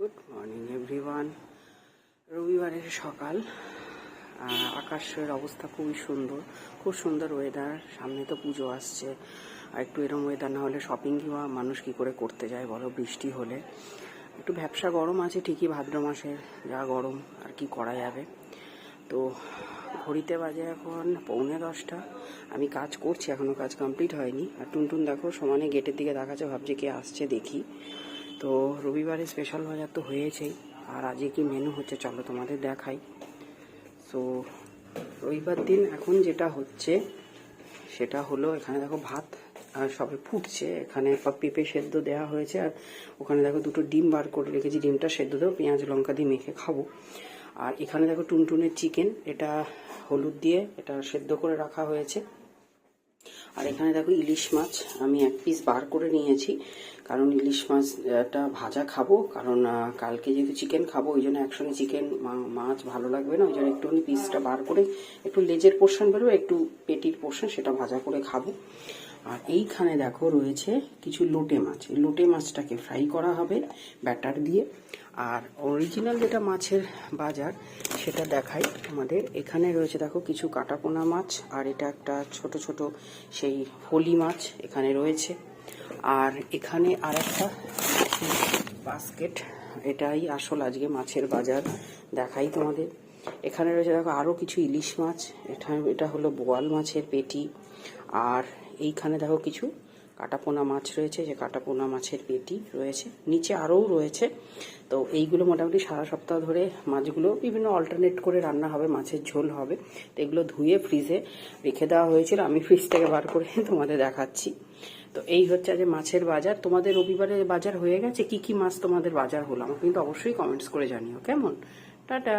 Good morning everyone. রবিবারের সকাল, আকাশের অবস্থা খুবই সুন্দর, খুব সুন্দর ওয়েদার। সামনে তো পুজো আসছে, আর একটু এরকম ওয়েদার না হলে শপিং কিংবা মানুষ কী করে করতে যায় বলো, বৃষ্টি হলে। একটু ব্যবসা গরম আছে ঠিকই, ভাদ্র মাসের যা গরম আর কি করা যাবে। তো ঘড়িতে বাজে এখন 9:45। আমি কাজ করছি, এখনও কাজ কমপ্লিট হয়নি। আর টুনটুন দেখো সমানে গেটের দিকে দেখাচ্ছে, ভাবছে কে আসছে দেখি। তো রবিবারে স্পেশাল বাজার তো হয়েছেই, আর আজকে কি মেনু হচ্ছে চলো তোমাদের দেখাই। তো রবিবার দিন এখন যেটা হচ্ছে সেটা হলো, এখানে দেখো ভাত সবে ফুটছে, এখানে পেঁপে সেদ্ধ দেওয়া হয়েছে, আর ওখানে দেখো দুটো ডিম বার করে রেখেছি, ডিমটা সেদ্ধ দেবো, পেঁয়াজ লঙ্কা দিয়ে মেখে খাবো। আর এখানে দেখো টুনটুনের চিকেন, এটা হলুদ দিয়ে এটা সেদ্ধ করে রাখা হয়েছে। আর এখানে দেখো ইলিশ মাছ আমি এক পিস বার করে নিয়েছি, কারণ ইলিশ মাছটা ভাজা খাবো, কারণ কালকে যেহেতু চিকেন খাবো ওই জন্য একসঙ্গে চিকেন মাছ ভালো লাগবে না, ওই জন্য একটুখানি পিসটা বার করে একটু লেজের পোর্শন বেরোবে, একটু পেটির পোর্শন সেটা ভাজা করে খাবো। আর এইখানে দেখো রয়েছে কিছু লোটে মাছ, এই লোটে মাছটাকে ফ্রাই করা হবে ব্যাটার দিয়ে। আর অরিজিনাল যেটা মাছের বাজার সেটা দেখাই আমাদের। এখানে রয়েছে দেখো কিছু কাটাপোনা মাছ, আর এটা একটা ছোট ছোট সেই ফলি মাছ এখানে রয়েছে। আর এখানে আর একটা বাস্কেট, এটাই আসল আজকে মাছের বাজার দেখাই তোমাদের। এখানে রয়েছে দেখো আরও কিছু ইলিশ মাছ, এটা হলো বোয়াল মাছের পেটি। আর এইখানে দেখো কিছু কাটাপোনা মাছ রয়েছে, যে কাটাপোনা মাছের পেটি রয়েছে, নিচে আরও রয়েছে। তো এইগুলো মোটামুটি সারা সপ্তাহ ধরে মাছগুলো বিভিন্ন অল্টারনেট করে রান্না হবে, মাছের ঝোল হবে। তো এগুলো ধুয়ে ফ্রিজে রেখে দেওয়া হয়েছিল, আমি ফ্রিজ থেকে বার করে তোমাদের দেখাচ্ছি। তো এই হচ্ছে আজ মাছের বাজার। তোমাদের রবিবারে বাজার হয়ে গেছে, কি কি মাছ তোমাদের বাজার হলো আমাকে কিন্তু অবশ্যই কমেন্টস করে জানিও কেমন। টাটা।